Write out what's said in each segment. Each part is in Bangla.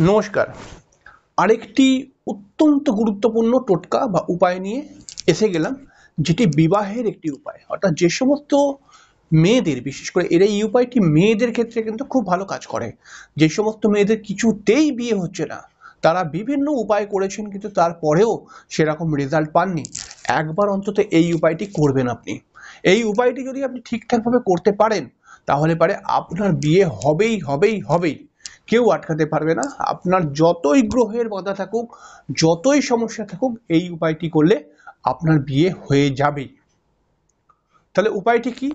নমস্কার। আরেকটি অত্যন্ত গুরুত্বপূর্ণ টোটকা বা উপায় নিয়ে এসে গেলাম, যেটি বিবাহের একটি উপায়। অর্থাৎ যে সমস্ত মেয়েদের, বিশেষ করে এই উপায়টি মেয়েদের ক্ষেত্রে কিন্তু খুব ভালো কাজ করে। যে সমস্ত মেয়েদের কিছুতেই বিয়ে হচ্ছে না, তারা বিভিন্ন উপায় করেছেন কিন্তু তারপরেও সেরকম রেজাল্ট পাননি, একবার অন্তত এই উপায়টি করবেন আপনি। এই উপায়টি যদি আপনি ঠিকঠাকভাবে করতে পারেন, তাহলে পারে আপনার বিয়ে হবেই হবেই হবেই। কেউ আটকাতে পারবে না। আপনার যতই গ্রহের বাধা থাকুক, যতই সমস্যা থাকুক, এই উপায়টি করলে আপনার বিয়ে হয়ে যাবেই। তাহলে উপায়টি কি?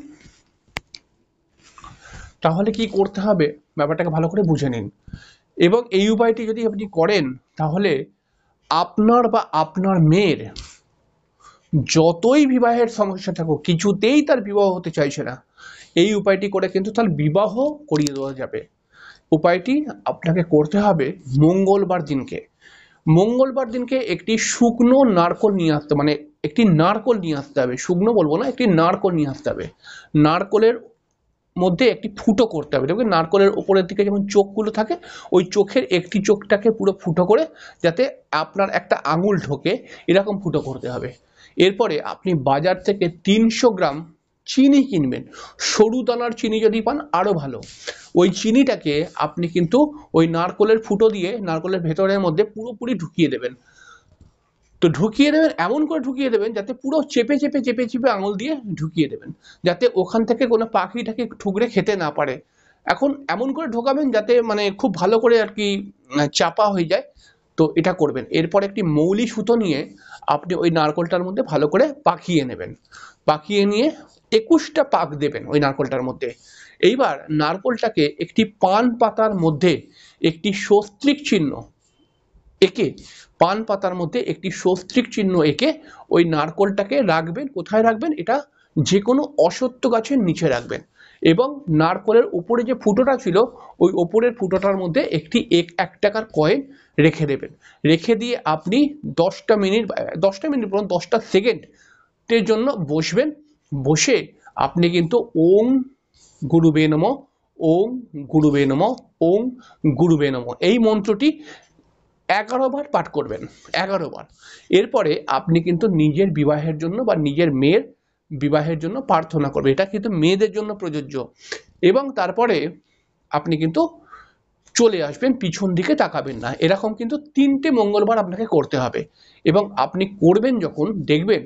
তাহলে কি করতে হবে ব্যাপারটাকে ভালো করে বুঝে নিন। এবং এই উপায়টি যদি আপনি করেন, তাহলে আপনার বা আপনার মেয়ের যতই বিবাহের সমস্যা থাকুক, কিছুতেই তার বিবাহ হতে চাইছে না, এই উপায়টি করে কিন্তু তার বিবাহ করিয়ে দেওয়া যাবে। উপায়টি আপনাকে করতে হবে মঙ্গলবার দিনকে। মঙ্গলবার দিনকে একটি শুকনো নারকোল নিয়ে আসতে, মানে একটি নারকোল নিয়ে আসতে হবে। শুকনো বলবো না, একটি নারকোল নিয়ে আসতে হবে। নারকোলের মধ্যে একটি ফুটো করতে হবে। দেখবেন নারকোলের উপরের দিকে যেমন চোখগুলো থাকে, ওই চোখের একটি চোখটাকে পুরো ফুটো করে, যাতে আপনার একটা আঙুল ঢোকে, এরকম ফুটো করতে হবে। এরপরে আপনি বাজার থেকে 300 গ্রাম চিনি কিনবেন। সরু দানার চিনি যদি পান আরো ভালো। ওই চিনিটাকে আপনি কিন্তু ওই নারকোলের ফুটো দিয়ে নারকোলের ভেতরের মধ্যে পুরোপুরি ঢুকিয়ে দেবেন। তো ঢুকিয়ে দেবেন, এমন করে ঢুকিয়ে দেবেন যাতে পুরো চেপে চেপে চেপে চেপে আঙুল দিয়ে ঢুকিয়ে দেবেন, যাতে ওখান থেকে কোনো পাখিটাকে ঠুকরে খেতে না পারে। এখন এমন করে ঢোকাবেন যাতে মানে খুব ভালো করে আর কি চাপা হয়ে যায়। তো এটা করবেন। এরপর একটি মৌলি সুতো নিয়ে আপনি ওই নারকোলটার মধ্যে ভালো করে পাকিয়ে নেবেন। পাকিয়ে নিয়ে 21টা পাক দেবেন ওই নারকোলটার মধ্যে। এইবার নারকোলটাকে একটি পান পাতার মধ্যে একটি স্বস্তিক চিহ্ন এঁকে, পান পাতার মধ্যে একটি স্বস্তিক চিহ্ন এঁকে ওই নারকোলটাকে রাখবেন। কোথায় রাখবেন? এটা যে কোনো অশ্বত্থ গাছের নিচে রাখবেন। এবং নারকোলের উপরে যে ফুটোটা ছিল, ওই ওপরের ফুটোটার মধ্যে একটি 1 টাকার কয়েন রেখে দেবেন। রেখে দিয়ে আপনি 10টা মিনিট, 10টা মিনিট বলুন, 10টা সেকেন্ডের জন্য বসবেন। বসে আপনি কিন্তু ওম গুরুবে নমঃ, ওম গুরুবে নমঃ, ওম গুরুবে নমঃ এই মন্ত্রটি 11 বার পাঠ করবেন। 11 বার। এরপরে আপনি কিন্তু নিজের বিবাহের জন্য বা নিজের মেয়ের বিবাহের জন্য প্রার্থনা করবেন। এটা কিন্তু মেয়েদের জন্য প্রযোজ্য। এবং তারপরে আপনি কিন্তু চলে আসবেন, পিছন দিকে তাকাবেন না। এরকম কিন্তু 3টে মঙ্গলবার আপনাকে করতে হবে। এবং আপনি করবেন যখন, দেখবেন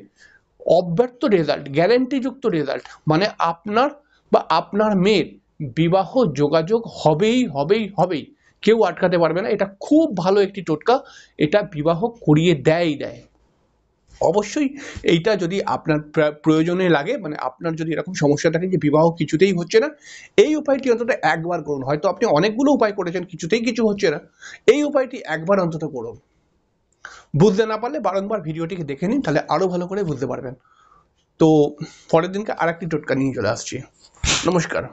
অব্যর্থ রেজাল্ট, গ্যারান্টিযুক্ত রেজাল্ট, মানে আপনার বা আপনার মেয়ের বিবাহ যোগাযোগ হবেই হবেই হবেই। কেউ আটকাতে পারবে না। এটা খুব ভালো একটি টোটকা। এটা বিবাহ করিয়ে দেয়। অবশ্যই এইটা যদি আপনার প্রয়োজনে লাগে, মানে আপনার যদি এরকম সমস্যা থাকে যে বিবাহ কিছুতেই হচ্ছে না, এই উপায়টি অন্তত একবার করুন। হয়তো আপনি অনেকগুলো উপায় করেছেন, কিছুতেই কিছু হচ্ছে না, এই উপায়টি একবার অন্তত করুন। বুঝতে না পারলে বারংবার ভিডিওটিকে দেখে নিন, তাহলে আরো ভালো করে বুঝতে পারবেন। তো পরের দিনকে আরেকটি টোটকা নিয়ে চলে আসছি। নমস্কার।